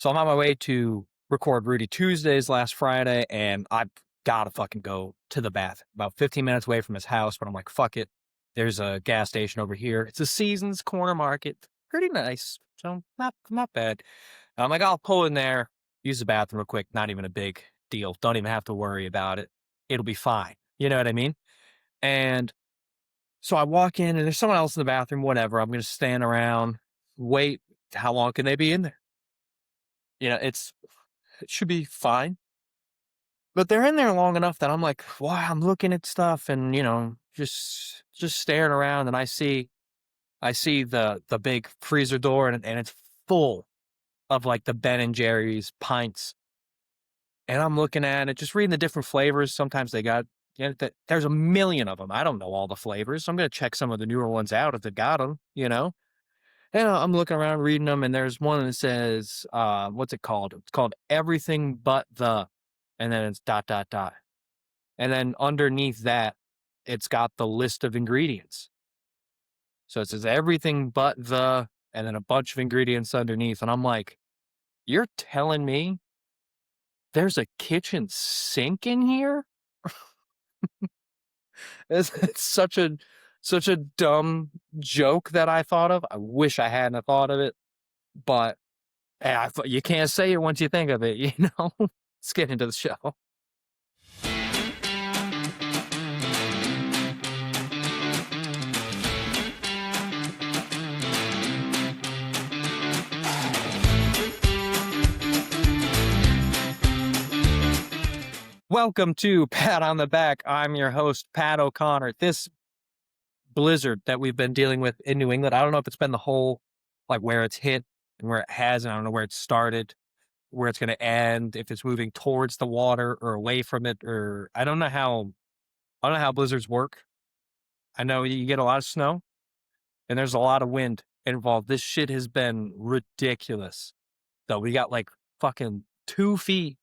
So I'm on my way to record Rudy Tuesdays last Friday, and I've got to fucking go to the bath. About 15 minutes away from his house, but I'm like, fuck it. There's a gas station over here. It's a Seasons Corner Market. Pretty nice. So not bad. I'm like, I'll pull in there, use the bathroom real quick. Not even a big deal. Don't even have to worry about it. It'll be fine. You know what I mean? And so I walk in and there's someone else in the bathroom, whatever. I'm going to stand around, wait. How long can they be in there? It should be fine. But they're in there long enough that I'm like, wow, I'm looking at stuff and, just staring around and I see the big freezer door and it's full of like the Ben and Jerry's pints. And I'm looking at it, just reading the different flavors. Sometimes they got, there's a million of them. I don't know all the flavors. So I'm going to check some of the newer ones out if they got them. And I'm looking around reading them, and there's one that says, what's it called? It's called Everything But The, and then it's ... And then underneath that, it's got the list of ingredients. So it says Everything But The, and then a bunch of ingredients underneath. And I'm like, you're telling me there's a kitchen sink in here? It's such a dumb joke that I thought of. I wish I hadn't thought of it, but you can't say it once you think of it. Let's get into the show. Welcome to Pat on the Back. I'm your host, Pat O'Connor. This blizzard that we've been dealing with in New England, I don't know if it's been the whole, like where it's hit and where it hasn't. I don't know where it started, where it's going to end, if it's moving towards the water or away from it, or I don't know how blizzards work. I know you get a lot of snow and there's a lot of wind involved. This shit has been ridiculous. Though we got like fucking 2 feet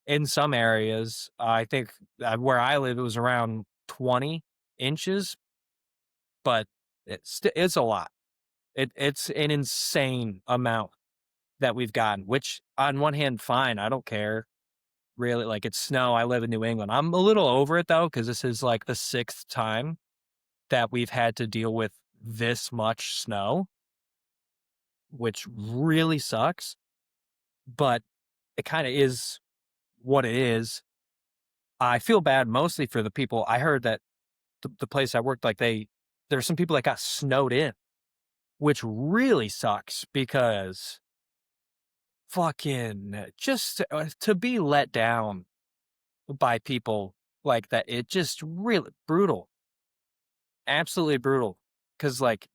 in some areas. I think where I live, it was around 20 inches, but it's a lot. It's an insane amount that we've gotten, which on one hand, fine. I don't care. Really, like it's snow. I live in New England. I'm a little over it though, because this is like the sixth time that we've had to deal with this much snow, which really sucks. But it kind of is what it is. I feel bad mostly for the people. I heard that the place I worked, like there's some people that got snowed in, which really sucks because fucking just to be let down by people like that, it just really brutal, absolutely brutal. Because like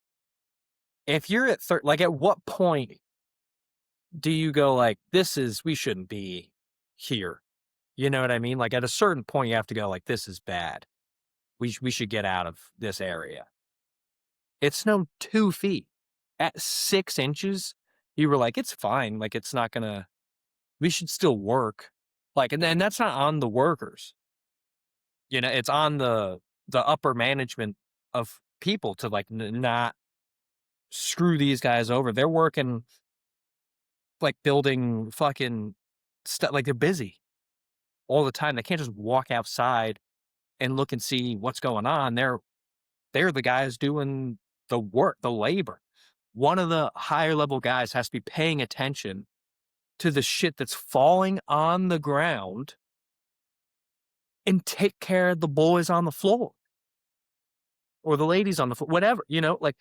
if you're at like at what point do you go like we shouldn't be here? You know what I mean? Like at a certain point, you have to go like this is bad. We should get out of this area. It snowed 2 feet at 6 inches. You were like, it's fine. Like it's not gonna. We should still work. Like and then that's not on the workers. It's on the upper management of people to like not screw these guys over. They're working like building fucking stuff. Like they're busy all the time. They can't just walk outside and look and see what's going on. They're the guys doing the work, the labor. One of the higher level guys has to be paying attention to the shit that's falling on the ground and take care of the boys on the floor or the ladies on the floor, whatever, like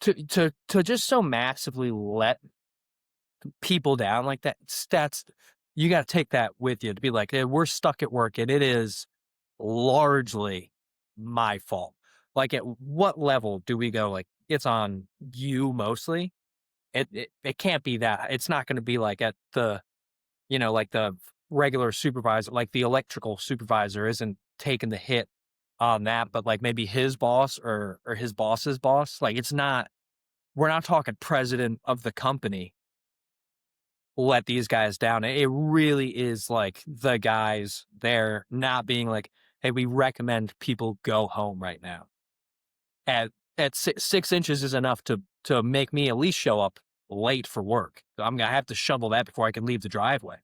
to just so massively let people down like that. That's you got to take that with you to be like, hey, we're stuck at work and it is largely my fault. Like, at what level do we go? Like, it's on you mostly. It can't be that. It's not going to be like at the, like the regular supervisor, like the electrical supervisor isn't taking the hit on that, but like maybe his boss or his boss's boss. Like, it's not. We're not talking president of the company let these guys down. It really is like the guys there not being like, hey, we recommend people go home right now. At 6 inches is enough to make me at least show up late for work. I'm gonna have to shovel that before I can leave the driveway.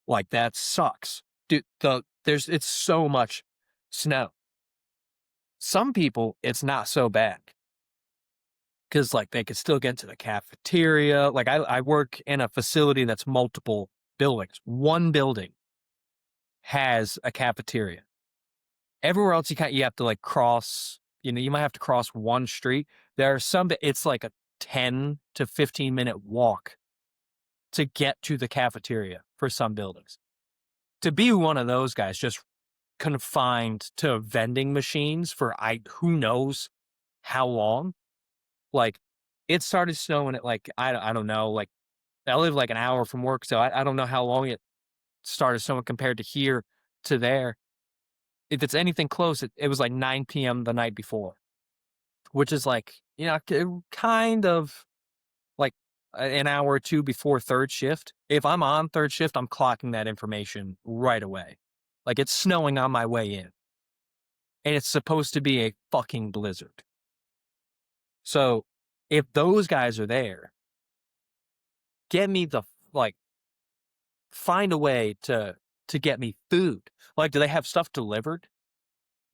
Like, that sucks. Dude, it's so much snow. Some people, it's not so bad because, like, they could still get to the cafeteria. Like, I work in a facility that's multiple buildings. One building has a cafeteria. Everywhere else, you have to, like, cross, you might have to cross one street. There are some that it's like a 10 to 15-minute walk to get to the cafeteria for some buildings. To be one of those guys just confined to vending machines for who knows how long. Like, it started snowing at, like, I don't know, like, I live like an hour from work, so I don't know how long it started snowing compared to here to there. If it's anything close, it was like 9 p.m. the night before, which is like, kind of like an hour or two before third shift. If I'm on third shift, I'm clocking that information right away. Like, it's snowing on my way in, and it's supposed to be a fucking blizzard. So if those guys are there, get me like, find a way to get me food. Like, do they have stuff delivered?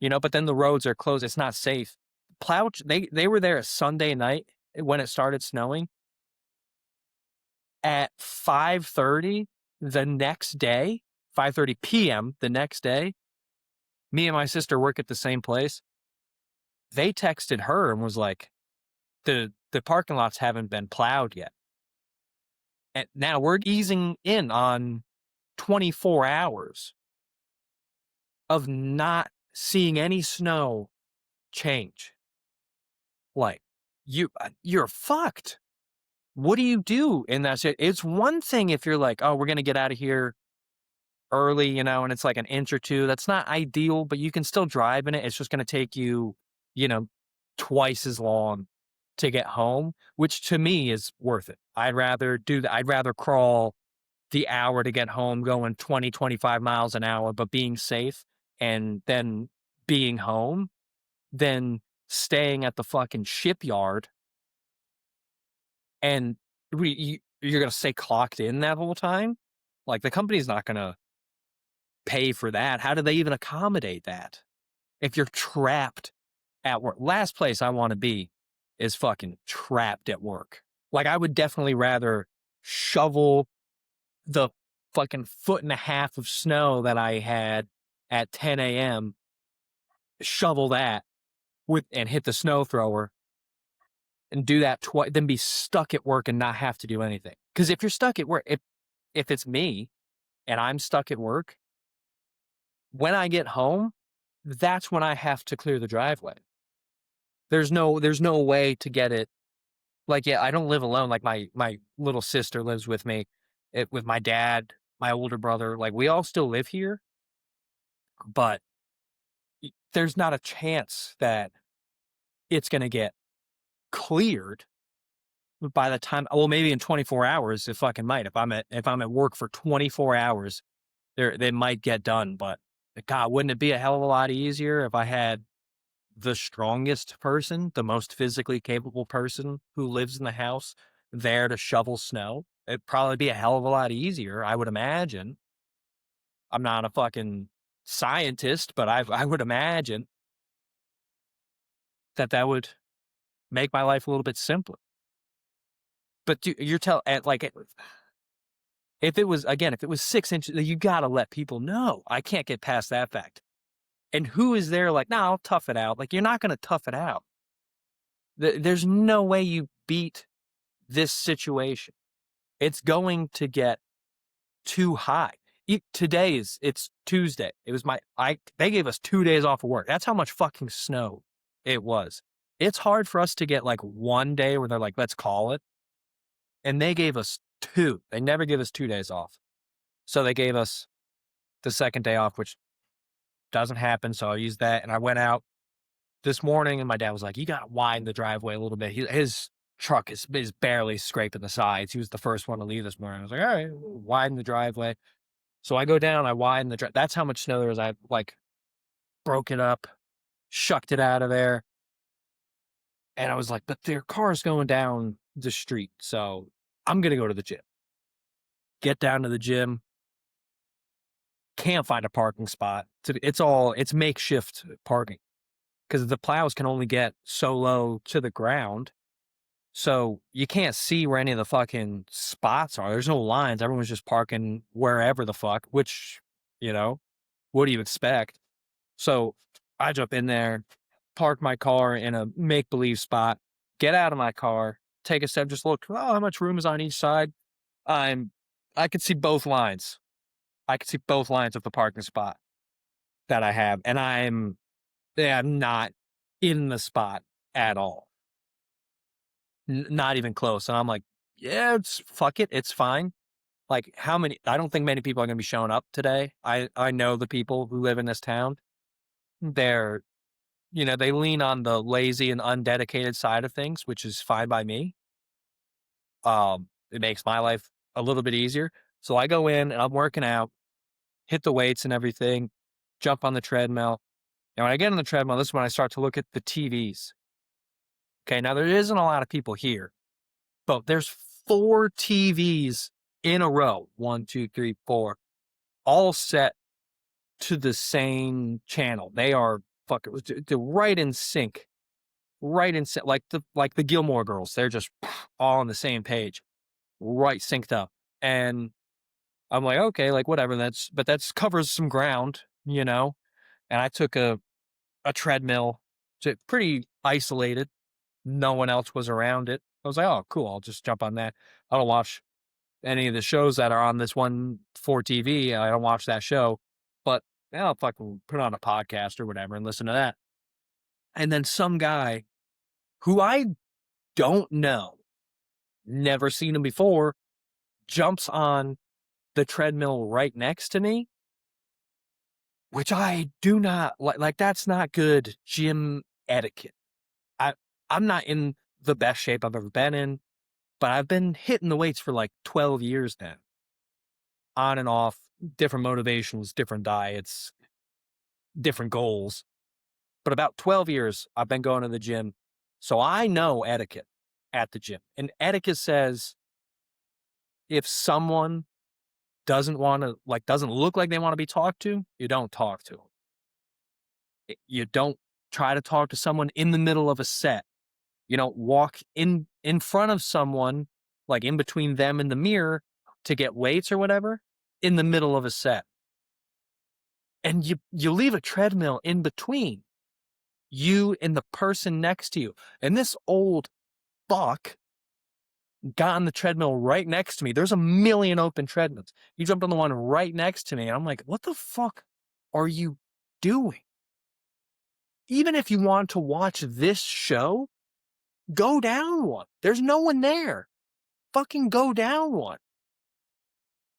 But then the roads are closed. It's not safe. They were there Sunday night when it started snowing. At 5:30 the next day, 5:30 p.m. the next day, me and my sister work at the same place. They texted her and was like, the parking lots haven't been plowed yet. And now we're easing in on 24 hours of not seeing any snow change. Like, you're fucked. What do you do in that shit? It's one thing if you're like, oh, we're going to get out of here early, and it's like an inch or two. That's not ideal, but you can still drive in it. It's just going to take you, twice as long to get home, which to me is worth it. I'd rather do that. I'd rather crawl the hour to get home going 20, 25 miles an hour, but being safe and then being home than staying at the fucking shipyard and you're going to stay clocked in that whole time. Like, the company's not going to pay for that. How do they even accommodate that? If you're trapped at work, last place I want to be is fucking trapped at work. Like, I would definitely rather shovel the fucking 1.5 feet of snow that I had at 10 a.m., shovel that and hit the snow thrower and do that twice, than be stuck at work and not have to do anything. Because if you're stuck at work, if it's me and I'm stuck at work, when I get home, that's when I have to clear the driveway. There's no way to get it. Like, yeah, I don't live alone. Like, my little sister lives with me, with my dad, my older brother. Like, we all still live here, but there's not a chance that it's going to get cleared by the time. Well, maybe in 24 hours, it fucking might. If I'm at work for 24 hours, they might get done. But God, wouldn't it be a hell of a lot easier if I had the strongest person, the most physically capable person who lives in the house there to shovel snow? It'd probably be a hell of a lot easier, I would imagine. I'm not a fucking scientist, but I would imagine that would make my life a little bit simpler. But you're like, if it was 6 inches, you got to let people know. I can't get past that fact. And who is there like, no, I'll tough it out. Like, you're not going to tough it out. There's no way you beat this situation. It's going to get too high. It's Tuesday. They gave us 2 days off of work. That's how much fucking snow it was. It's hard for us to get like one day where they're like, let's call it. And they gave us 2. They never give us 2 days off. So they gave us the second day off, which doesn't happen. So I used that. And I went out this morning and my dad was like, you got to widen the driveway a little bit. His truck is barely scraping the sides. He was the first one to leave this morning. I was like, all right, widen the driveway. So I go down, I widen the driveway. That's how much snow there is. I broke it up, shucked it out of there. And I was like, but their car's going down the street. So I'm going to go to the gym. Get down to the gym. Can't find a parking spot. It's makeshift parking because the plows can only get so low to the ground. So you can't see where any of the fucking spots are. There's no lines. Everyone's just parking wherever the fuck, which, you know, what do you expect? So I jump in there, park my car in a make believe spot, get out of my car, take a step, just look, oh, how much room is on each side? I could see both lines. I could see both lines of the parking spot that I have. And I'm not in the spot at all. Not even close. And I'm like, yeah, fuck it. It's fine. Like I don't think many people are going to be showing up today. I know the people who live in this town. They're, they lean on the lazy and undedicated side of things, which is fine by me. It makes my life a little bit easier. So I go in and I'm working out, hit the weights and everything, jump on the treadmill. And when I get on the treadmill, this is when I start to look at the TVs. Okay, now there isn't a lot of people here, but there's 4 TVs in a row. 1, 2, 3, 4, all set to the same channel. They are they're right in sync. Right in sync, like the Gilmore Girls. They're just all on the same page, right synced up. And I'm like, okay, like whatever. That's covers some ground, And I took a treadmill, pretty isolated. No one else was around it. I was like, oh, cool. I'll just jump on that. I don't watch any of the shows that are on this one for TV. I don't watch that show, but I'll fucking put on a podcast or whatever and listen to that. And then some guy who I don't know, never seen him before, jumps on the treadmill right next to me, which I do not like. Like, that's not good gym etiquette. I'm not in the best shape I've ever been in, but I've been hitting the weights for like 12 years now. On and off, different motivations, different diets, different goals. But about 12 years, I've been going to the gym. So I know etiquette at the gym. And etiquette says if someone doesn't look like they want to be talked to, you don't talk to them. You don't try to talk to someone in the middle of a set. You don't walk in front of someone, like in between them and the mirror to get weights or whatever, in the middle of a set. And you leave a treadmill in between you and the person next to you. And this old fuck got on the treadmill right next to me. There's a million open treadmills. He jumped on the one right next to me. And I'm like, what the fuck are you doing? Even if you want to watch this show, go down one. There's no one there. Fucking go down one.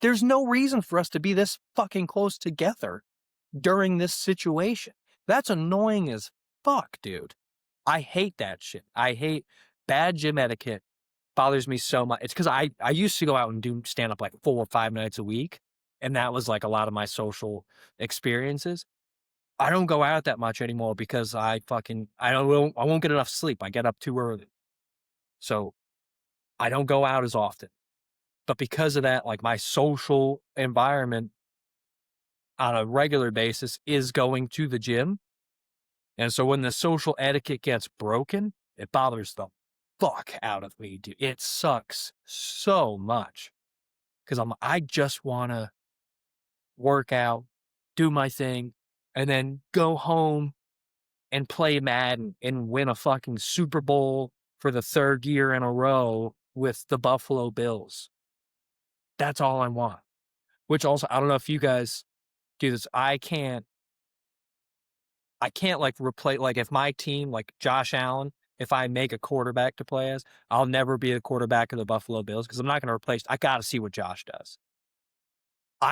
There's no reason for us to be this fucking close together during this situation. That's annoying as fuck, dude. I hate that shit. I hate bad gym etiquette. Bothers me so much. It's because I used to go out and do stand up like 4 or 5 nights a week. And that was like a lot of my social experiences. I don't go out that much anymore because I won't get enough sleep. I get up too early. So I don't go out as often. But because of that, like my social environment on a regular basis is going to the gym. And so when the social etiquette gets broken, it bothers the fuck out of me, dude. It sucks so much because I just want to work out, do my thing, and then go home and play Madden and win a fucking Super Bowl for the 3rd year in a row with the Buffalo Bills. That's all I want. Which also, I don't know if you guys do this. I can't like replace, like if my team, like Josh Allen, if I make a quarterback to play as, I'll never be the quarterback of the Buffalo Bills because I'm not going to replace, I got to see what Josh does.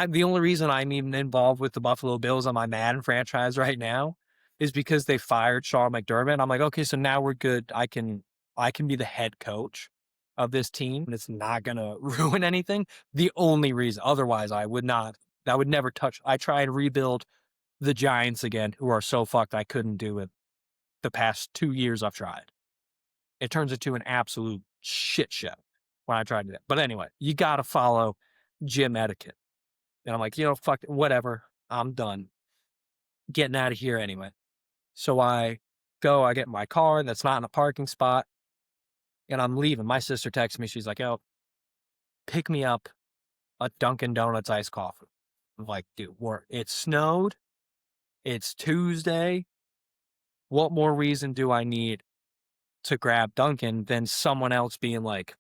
The only reason I'm even involved with the Buffalo Bills on my Madden franchise right now is because they fired Sean McDermott. I'm like, okay, so now we're good. I can be the head coach of this team and it's not going to ruin anything. The only reason, otherwise I would never touch. I try to rebuild the Giants again, who are so fucked I couldn't do it the past 2 years I've tried. It turns into an absolute shit show when I tried to do that. But anyway, you got to follow gym etiquette. And I'm like, fuck it, whatever. I'm done. Getting out of here anyway. So I get in my car that's not in a parking spot, and I'm leaving. My sister texts me. She's like, "Yo, pick me up a Dunkin' Donuts iced coffee." I'm like, dude, it snowed. It's Tuesday. What more reason do I need to grab Dunkin' than someone else being like,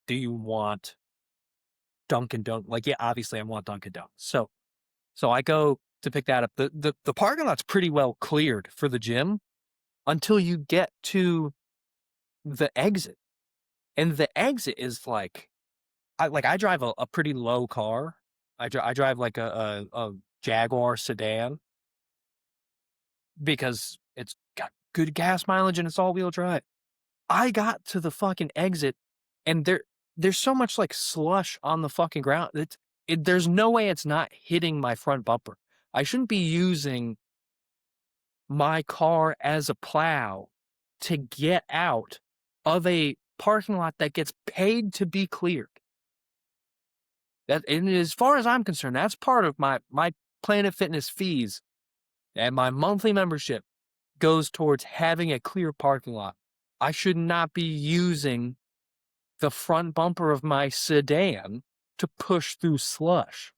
do you want Dunkin' Donuts? Like, yeah, obviously I want Dunkin' Donuts. So I go to pick that up. The parking lot's pretty well cleared for the gym until you get to the exit. And the exit is like, I drive a pretty low car. I drive like a Jaguar sedan because it's got good gas mileage and it's all-wheel drive. I got to the fucking exit, and there's so much like slush on the fucking ground. There's no way it's not hitting my front bumper. I shouldn't be using my car as a plow to get out of a parking lot that gets paid to be cleared. And as far as I'm concerned, that's part of my Planet Fitness fees, and my monthly membership goes towards having a clear parking lot. I should not be using the front bumper of my sedan to push through slush.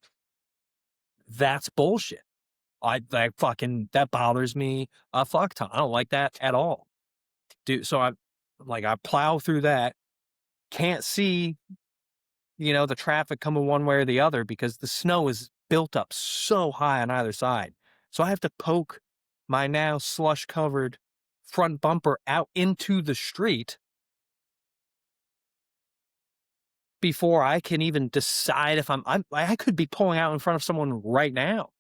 That's bullshit. That bothers me a fuck ton. I don't like that at all. Dude, so I plow through that, can't see, the traffic coming one way or the other because the snow is built up so high on either side. So I have to poke my now slush covered front bumper out into the street before I can even decide if I could be pulling out in front of someone right now.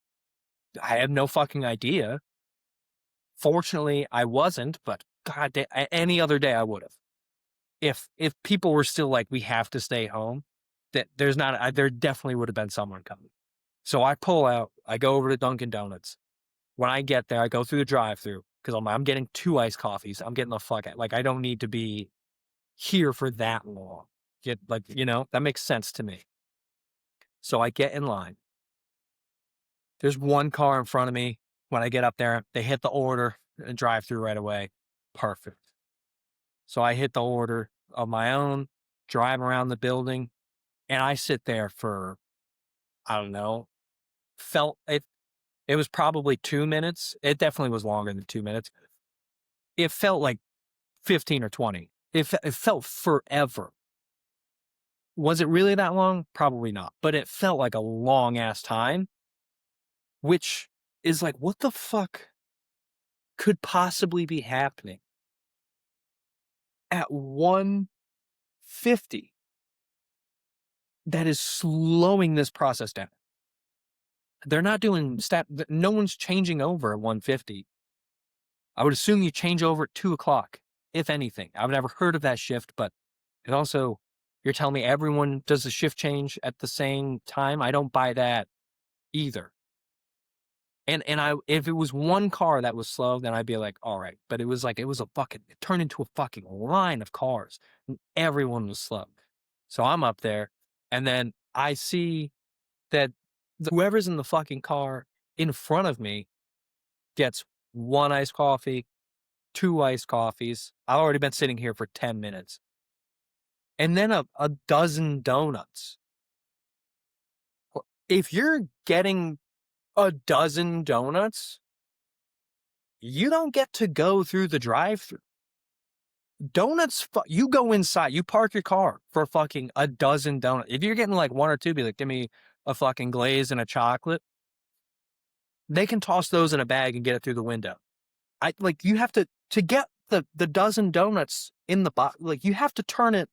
I have no fucking idea. Fortunately, I wasn't, but God damn, any other day I would have. If people were still like, we have to stay home, that there definitely would have been someone coming. So I pull out, I go over to Dunkin' Donuts. When I get there, I go through the drive-thru because I'm getting 2 iced coffees. I'm getting the fuck out. Like, I don't need to be here for that long. That makes sense to me. So I get in line. There's one car in front of me. When I get up there, they hit the order and drive through right away. Perfect. So I hit the order of my own, drive around the building, and I sit there for, I don't know, it was probably 2 minutes. It definitely was longer than 2 minutes. It felt like 15 or 20. It felt forever. Was it really that long? Probably not. But it felt like a long ass time, which is like, what the fuck could possibly be happening at 150 that is slowing this process down? They're not doing no one's changing over at 150. I would assume you change over at 2:00, if anything. I've never heard of that shift, but it also, you're telling me everyone does the shift change at the same time? I don't buy that either. And if it was one car that was slow, then I'd be like, all right. But it turned into a fucking line of cars, and everyone was slow. So I'm up there, and then I see that whoever's in the fucking car in front of me gets 1 iced coffee, 2 iced coffees. I've already been sitting here for 10 minutes. And then a dozen donuts. If you're getting a dozen donuts, you don't get to go through the drive-thru. Donuts, you go inside, you park your car for fucking a dozen donuts. If you're getting like 1 or 2, be like, give me a fucking glaze and a chocolate. They can toss those in a bag and get it through the window. You have to get the dozen donuts in the box, like you have to turn it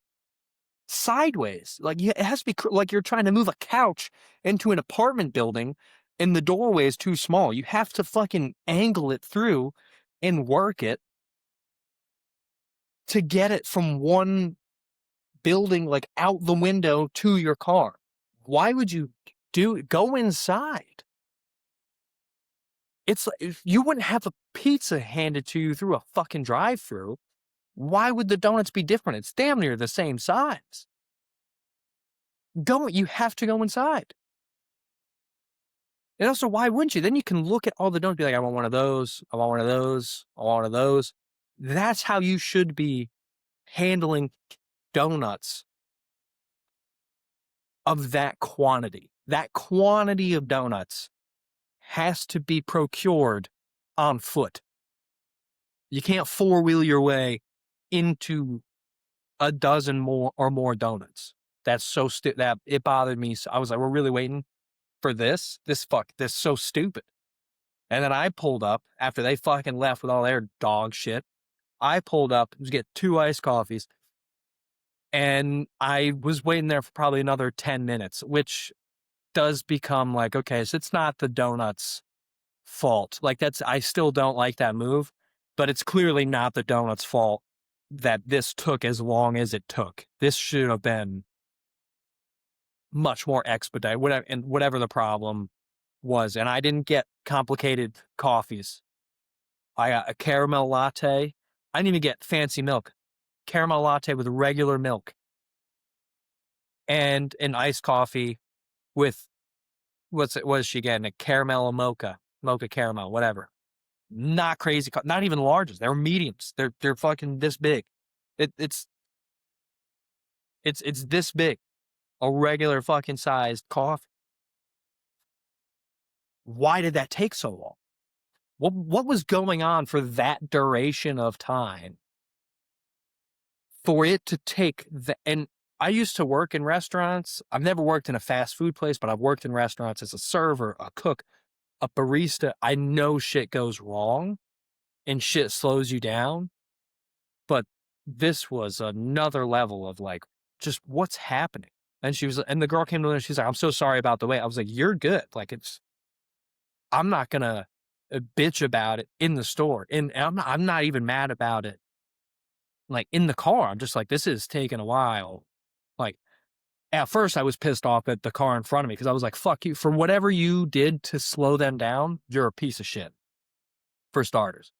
sideways. It has to be like you're trying to move a couch into an apartment building and the doorway is too small. You have to fucking angle it through and work it to get it from one building, like out the window to your car. Why would you go inside? It's like, you wouldn't have a pizza handed to you through a fucking drive-thru. Why would the donuts be different? It's damn near the same size. You have to go inside. And also, why wouldn't you? Then you can look at all the donuts, be like, I want one of those, I want one of those, I want one of those. That's how you should be handling donuts of that quantity. That quantity of donuts has to be procured on foot. You can't four-wheel your way into a dozen more donuts. That's so that it bothered me. So I was like, we're really waiting for this? This so stupid. And then I pulled up after they fucking left with all their dog shit. I pulled up to get 2 iced coffees. And I was waiting there for probably another 10 minutes, which does become like, okay, so it's not the donuts' fault. Like I still don't like that move, but it's clearly not the donuts' fault that this took as long as it took. This should have been much more expedited, whatever the problem was. And I didn't get complicated coffees. I got a caramel latte. I didn't even get fancy milk. Caramel latte with regular milk. And an iced coffee with, what is she getting? A caramel or mocha caramel, whatever. Not crazy, not even larges. They're mediums. They're fucking this big. It's this big. A regular fucking sized coffee. Why did that take so long? What was going on for that duration of time for it to take and I used to work in restaurants. I've never worked in a fast food place, but I've worked in restaurants as a server, a cook, a barista. I know shit goes wrong and shit slows you down. But this was another level of like, just what's happening? And the girl came to me and she's like, I'm so sorry about the wait. I was like, you're good. Like I'm not going to bitch about it in the store. And I'm not even mad about it. Like in the car, I'm just like, this is taking a while. Like at first I was pissed off at the car in front of me because I was like, fuck you. For whatever you did to slow them down, you're a piece of shit. For starters,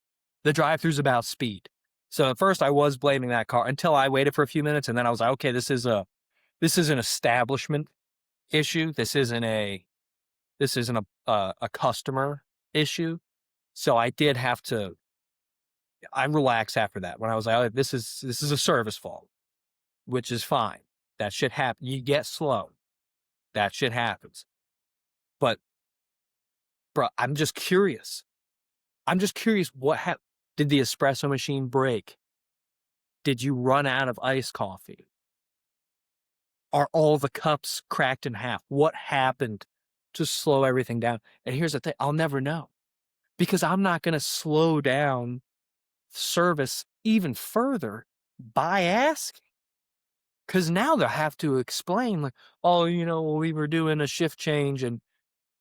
the drive-thru's about speed. So at first I was blaming that car until I waited for a few minutes. And then I was like, okay, this is an establishment issue. This isn't a customer issue. So I did have to, I relaxed after that when I was like, oh, this is a service fault, which is fine. That shit happen. You get slow. That shit happens. But bro, I'm just curious. What happened? Did the espresso machine break? Did you run out of iced coffee? Are all the cups cracked in half? What happened to slow everything down? And here's the thing, I'll never know because I'm not going to slow down service even further by asking. Because now they'll have to explain like, oh, we were doing a shift change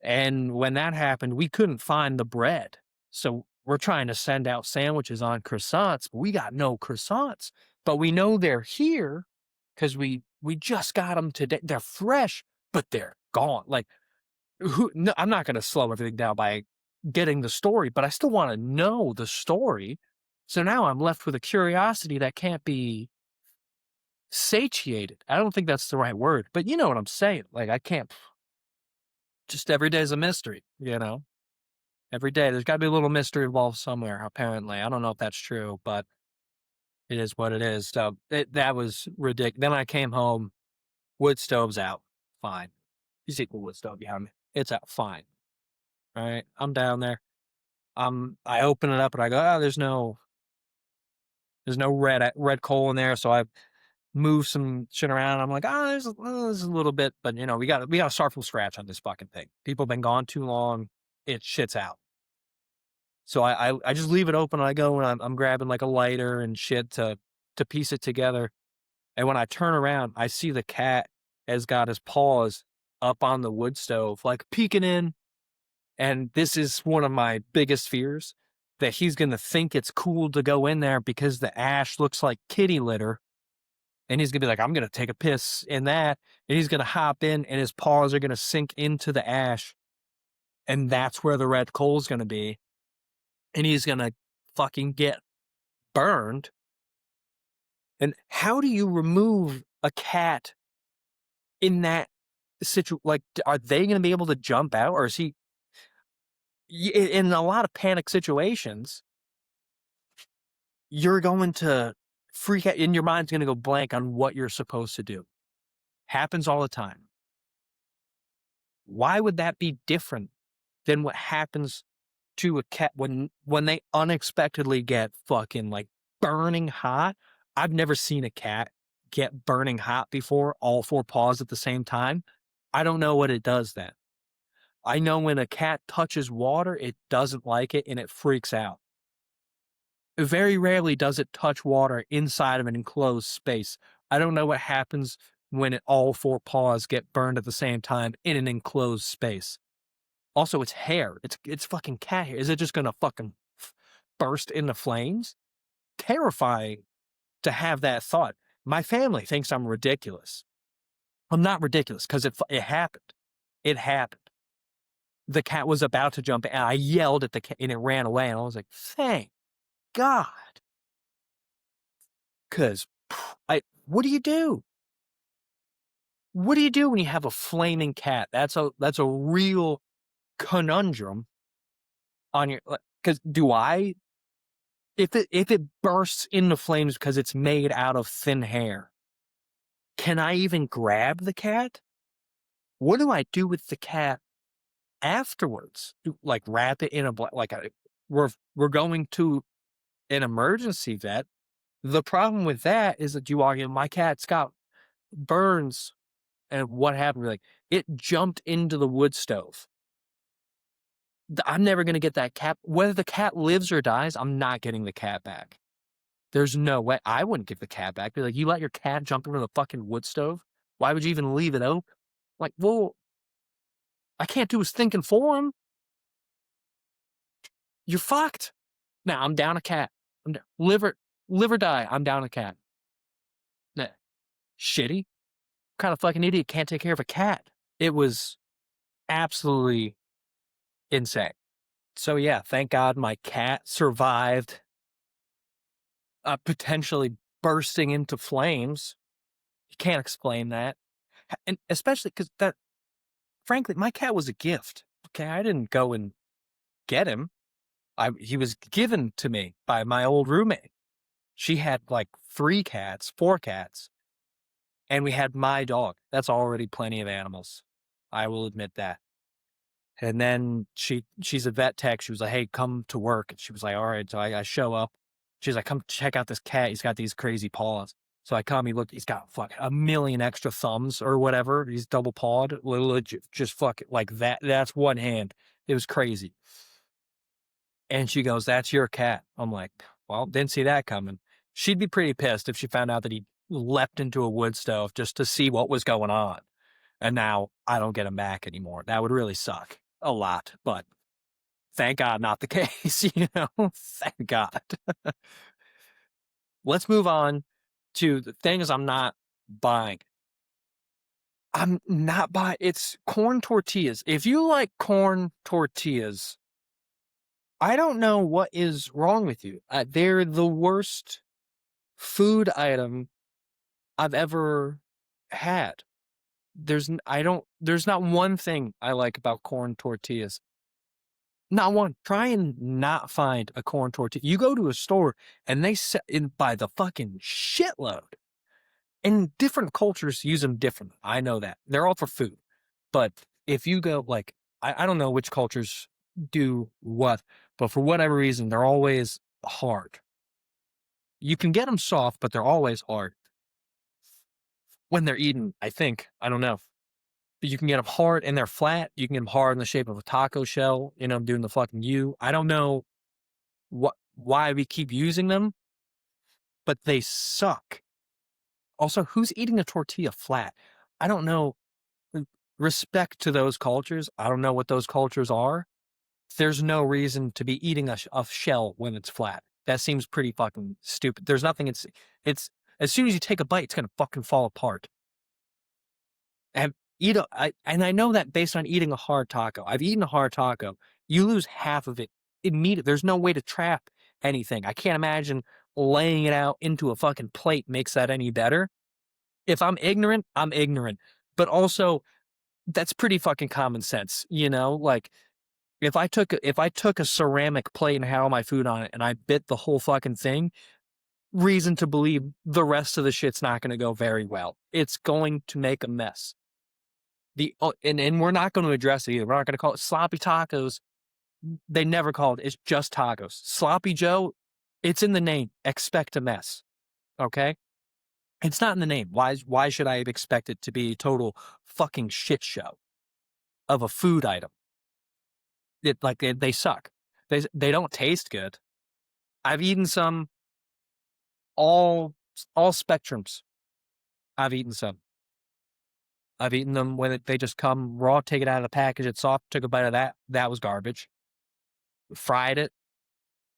and when that happened, we couldn't find the bread. So we're trying to send out sandwiches on croissants, but we got no croissants. But we know they're here because we just got them today. They're fresh, but they're gone. Like, no, I'm not going to slow everything down by getting the story, but I still want to know the story. So now I'm left with a curiosity that can't be satiated. I don't think that's the right word, but you know what I'm saying. Like, I can't. Just every day is a mystery, Every day there's got to be a little mystery involved somewhere. Apparently, I don't know if that's true, but it is what it is. So that was ridiculous. Then I came home. Wood stove's out. Fine. You see the wood stove behind me. It's out. Fine. All right. I'm down there. I open it up and I go, oh, there's no red coal in there. So I move some shit around. I'm like, there's a little bit, but we got to start from scratch on this fucking thing. People have been gone too long. It shits out. So I just leave it open. And I go and I'm grabbing like a lighter and shit to piece it together. And when I turn around, I see the cat has got his paws up on the wood stove, like peeking in. And this is one of my biggest fears, that he's going to think it's cool to go in there because the ash looks like kitty litter. And he's going to be like, I'm going to take a piss in that. And he's going to hop in and his paws are going to sink into the ash. And that's where the red coal is going to be. And he's going to fucking get burned And how do you remove a cat in that like, are they gonna be able to jump out, or is he in a lot of panic situations, you're going to freak out and your mind's gonna go blank on what you're supposed to do. Happens all the time. Why would that be different than what happens to a cat when they unexpectedly get fucking, like, burning hot? I've never seen a cat get burning hot before, all 4 paws at the same time. I don't know what it does then. I know when a cat touches water, it doesn't like it and it freaks out. Very rarely does it touch water inside of an enclosed space. I don't know what happens when all 4 paws get burned at the same time in an enclosed space. Also, it's hair. It's fucking cat hair. Is it just gonna fucking burst into flames? Terrifying to have that thought. My family thinks I'm ridiculous. I'm not ridiculous because it happened. It happened. The cat was about to jump, and I yelled at the cat, and it ran away, and I was like, "Thank God." 'Cause I what do you do? What do you do when you have a flaming cat? That's a real conundrum on your, because do I if it bursts into flames because it's made out of thin hair, can I even grab the cat? What do I do with the cat afterwards? Like, wrap it in a like a we're going to an emergency vet. The problem with that is that you walk in, my cat's got burns, and what happened? We're like, it jumped into the wood stove. I'm never gonna get that cat. Whether the cat lives or dies, I'm not getting the cat back. There's no way. I wouldn't give the cat back. Be like, you let your cat jump into the fucking wood stove? Why would you even leave it open? Like, well, I can't do his thinking for him. You're fucked. Now I'm down a cat. I'm down. Live or die. I'm down a cat. Nah. Shitty. What kind of fucking idiot can't take care of a cat? It was absolutely insane. So yeah, thank God my cat survived potentially bursting into flames. You can't explain that. And especially because that, frankly, my cat was a gift. Okay. I didn't go and get him. He was given to me by my old roommate. She had like 3 cats, 4 cats, and we had my dog. That's already plenty of animals. I will admit that. And then she's a vet tech. She was like, "Hey, come to work." And she was like, "All right." So I show up. She's like, "Come check out this cat. He's got these crazy paws." So I come, he's got fuck a million extra thumbs or whatever. He's double pawed, legit, just fuck it like that. That's one hand. It was crazy. And she goes, "That's your cat." I'm like, well, didn't see that coming. She'd be pretty pissed if she found out that he leapt into a wood stove just to see what was going on. And now I don't get him back anymore. That would really suck a lot, but thank God not the case, Thank God. Let's move on to the things I'm not buying. I'm not buying, it's corn tortillas. If you like corn tortillas, I don't know what is wrong with you. They're the worst food item I've ever had. There's not one thing I like about corn tortillas. Not one. Try and not find a corn tortilla. You go to a store and they sell in by the fucking shitload. And different cultures use them differently. I know that. They're all for food. But if you go, like, I don't know which cultures do what, but for whatever reason, they're always hard. You can get them soft, but they're always hard when they're eaten, I think. I don't know. But you can get them hard and they're flat. You can get them hard in the shape of a taco shell. I'm doing the fucking U. I don't know why we keep using them, but they suck. Also, who's eating a tortilla flat? I don't know. Respect to those cultures. I don't know what those cultures are. There's no reason to be eating a shell when it's flat. That seems pretty fucking stupid. There's nothing. It's as soon as you take a bite, it's gonna fucking fall apart. And I know that based on eating a hard taco. I've eaten a hard taco. You lose half of it immediately. There's no way to trap anything. I can't imagine laying it out into a fucking plate makes that any better. If I'm ignorant, I'm ignorant. But also, that's pretty fucking common sense, you know? Like, if I took a ceramic plate and had all my food on it and I bit the whole fucking thing, reason to believe the rest of the shit's not gonna go very well. It's going to make a mess. And we're not gonna address it either. We're not gonna call it sloppy tacos. They never call it. It's just tacos. Sloppy Joe, it's in the name. Expect a mess. Okay? It's not in the name. Why should I expect it to be a total fucking shit show of a food item? They suck. They don't taste good. I've eaten some all spectrums. I've eaten some. I've eaten them when they just come raw, take it out of the package, it's soft, took a bite of that. That was garbage. Fried it.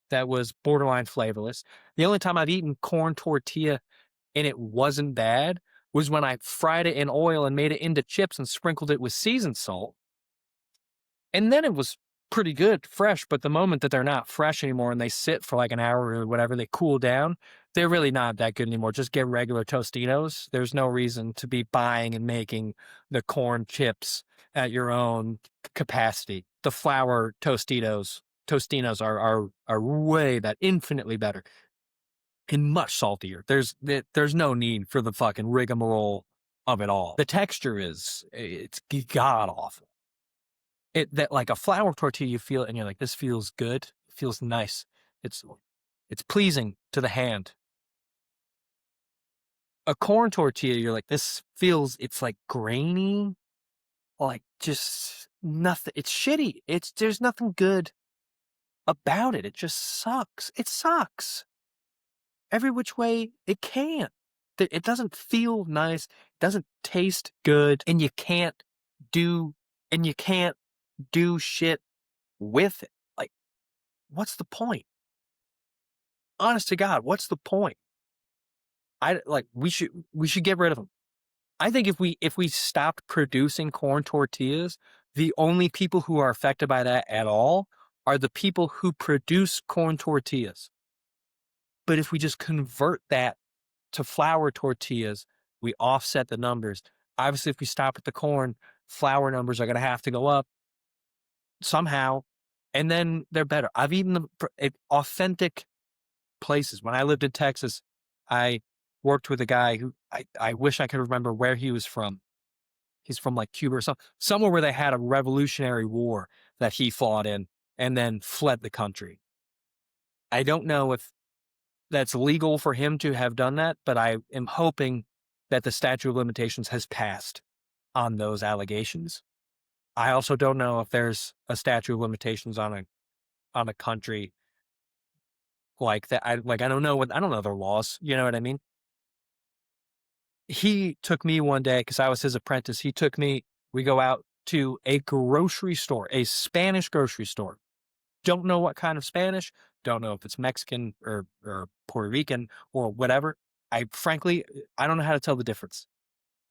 That was borderline flavorless. The only time I've eaten corn tortilla and it wasn't bad was when I fried it in oil and made it into chips and sprinkled it with seasoned salt. And then it was pretty good, fresh, but the moment that they're not fresh anymore and they sit for like an hour or whatever, they cool down, they're really not that good anymore. Just get regular Tostitos. There's no reason to be buying and making the corn chips at your own capacity. The flour Tostinos are way that infinitely better and much saltier. There's no need for the fucking rigmarole of it all. The texture it's god awful. That like a flour tortilla you feel and you're like, this feels good, it feels nice. It's pleasing to the hand. A corn tortilla, you're like, it's like grainy, like just nothing. It's shitty. There's nothing good about it. It just sucks. It sucks. Every which way it can. It doesn't feel nice. It doesn't taste good, and you can't do shit with it. Like, what's the point? Honest to God, what's the point? We should get rid of them. I think if we stopped producing corn tortillas, the only people who are affected by that at all are the people who produce corn tortillas. But if we just convert that to flour tortillas, we offset the numbers. Obviously, if we stop at the corn, flour numbers are going to have to go up somehow, and then they're better. I've eaten them at authentic places. When I lived in Texas, I worked with a guy who I wish I could remember where he was from. He's from like Cuba or somewhere where they had a revolutionary war that he fought in and then fled the country. I don't know if that's legal for him to have done that, but I am hoping that the statute of limitations has passed on those allegations. I also don't know if there's a statute of limitations on a country like that. I don't know their laws. You know what I mean? He took me one day because I was his apprentice. We go out to a grocery store, a Spanish grocery store. Don't know what kind of Spanish. Don't know if it's Mexican or Puerto Rican or whatever. Frankly, I don't know how to tell the difference.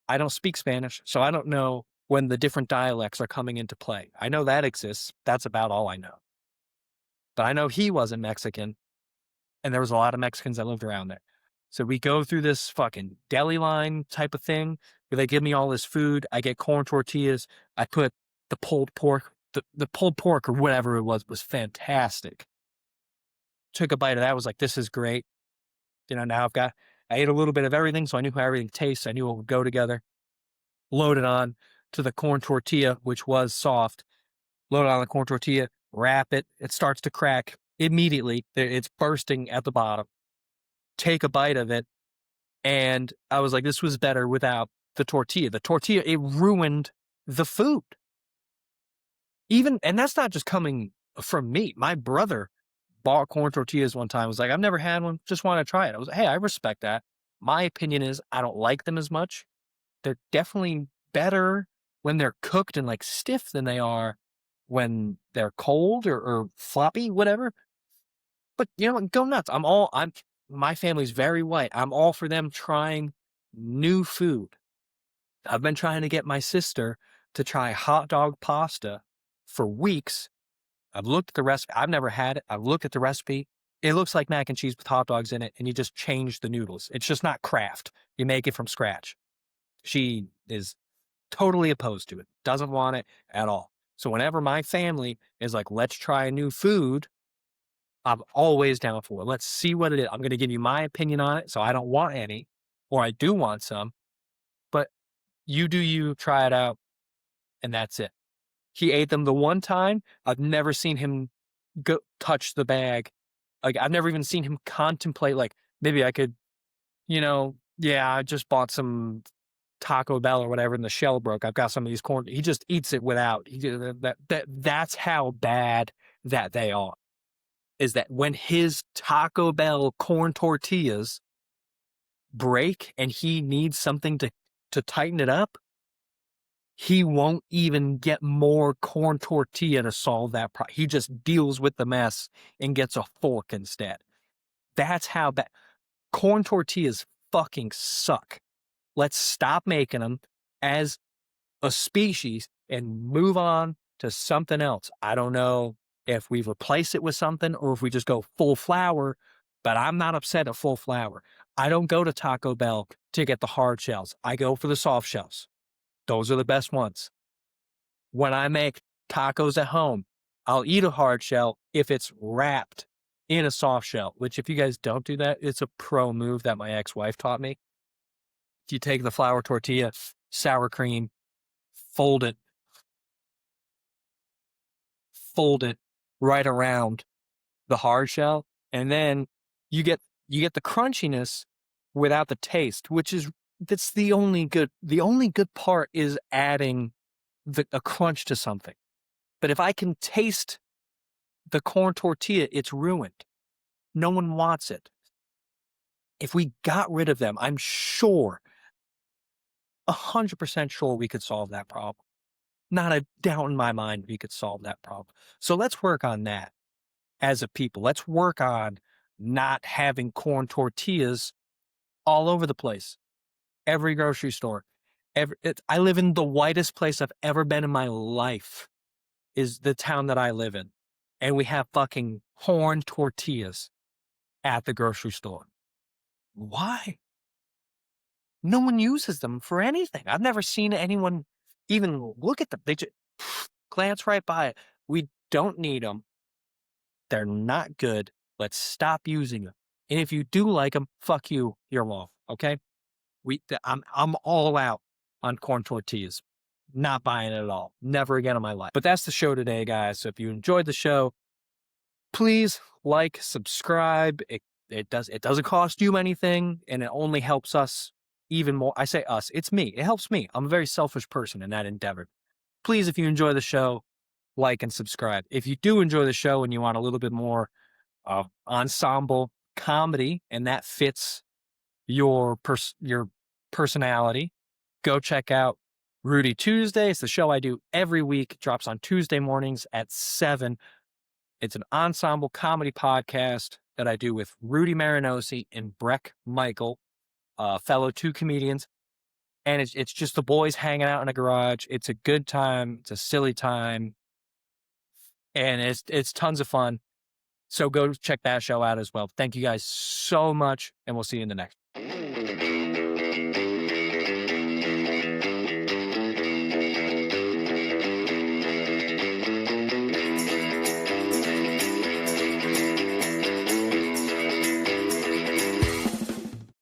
I don't speak Spanish, so I don't know when the different dialects are coming into play. I know that exists. That's about all I know. But I know he wasn't Mexican, and there was a lot of Mexicans that lived around there. So we go through this fucking deli line type of thing where they give me all this food. I get corn tortillas. I put the pulled pork, the pulled pork or whatever it was fantastic. Took a bite of that. Was like, this is great. You know, I ate a little bit of everything, so I knew how everything tastes. I knew it would go together. Loaded on to the corn tortilla, which was soft. Loaded on the corn tortilla, wrap it. It starts to crack immediately. It's bursting at the bottom. Take a bite of it, and I was like, this was better without the tortilla. The tortilla, it ruined the food. And that's not just coming from me. My brother bought corn tortillas one time, was like, I've never had one, just want to try it. I was like, hey, I respect that. My opinion is I don't like them as much. They're definitely better when they're cooked and like stiff than they are when they're cold or floppy, whatever. But you know, go nuts. My family's very white. I'm all for them trying new food. I've been trying to get my sister to try hot dog pasta for weeks. I've looked at the recipe. I've never had it. I've looked at the recipe. It looks like mac and cheese with hot dogs in it, and you just change the noodles. It's just not Kraft. You make it from scratch. She is totally opposed to it, doesn't want it at all. So whenever my family is like, let's try a new food, I'm always down for it. Let's see what it is. I'm going to give you my opinion on it. So I don't want any, or I do want some, but you do you, try it out, and that's it. He ate them the one time. I've never seen him go touch the bag. Like, I've never even seen him contemplate, like, maybe I could, yeah, I just bought some Taco Bell or whatever and the shell broke. I've got some of these corn. He just eats it without. That's how bad that they are. Is that when his Taco Bell corn tortillas break and he needs something to tighten it up, he won't even get more corn tortilla to solve that problem. He just deals with the mess and gets a fork instead. That's how bad. Corn tortillas fucking suck. Let's stop making them as a species and move on to something else. I don't know if we replace it with something or if we just go full flour, but I'm not upset at full flour. I don't go to Taco Bell to get the hard shells. I go for the soft shells. Those are the best ones. When I make tacos at home, I'll eat a hard shell if it's wrapped in a soft shell, which if you guys don't do that, it's a pro move that my ex-wife taught me. You take the flour tortilla, sour cream, fold it right around the hard shell, and then you get the crunchiness without the taste, that's the only good part is adding a crunch to something. But if I can taste the corn tortilla, it's ruined. No one wants it. If we got rid of them, I'm sure, 100% sure we could solve that problem. Not a doubt in my mind we could solve that problem. So let's work on that as a people. Let's work on not having corn tortillas all over the place. Every grocery store. I live in the whitest place I've ever been in my life is the town that I live in. And we have fucking corn tortillas at the grocery store. Why? No one uses them for anything. I've never seen anyone even look at them. They just glance right by it. We don't need them. They're not good. Let's stop using them. And if you do like them, fuck you. You're wrong. Okay? I'm all out on corn tortillas. Not buying it at all. Never again in my life. But that's the show today, guys. So if you enjoyed the show, please like, subscribe. It doesn't cost you anything, and it only helps us even more. I say us, it's me. It helps me. I'm a very selfish person in that endeavor. Please, if you enjoy the show, like and subscribe. If you do enjoy the show and you want a little bit more ensemble comedy, and that fits your personality, go check out Rudy Tuesday. It's the show I do every week. It drops on Tuesday mornings at 7. It's an ensemble comedy podcast that I do with Rudy Marinosi and Breck Michael, fellow 2 comedians. And it's just the boys hanging out in a garage. It's a good time. It's a silly time. And it's tons of fun. So go check that show out as well. Thank you guys so much, and we'll see you in the next.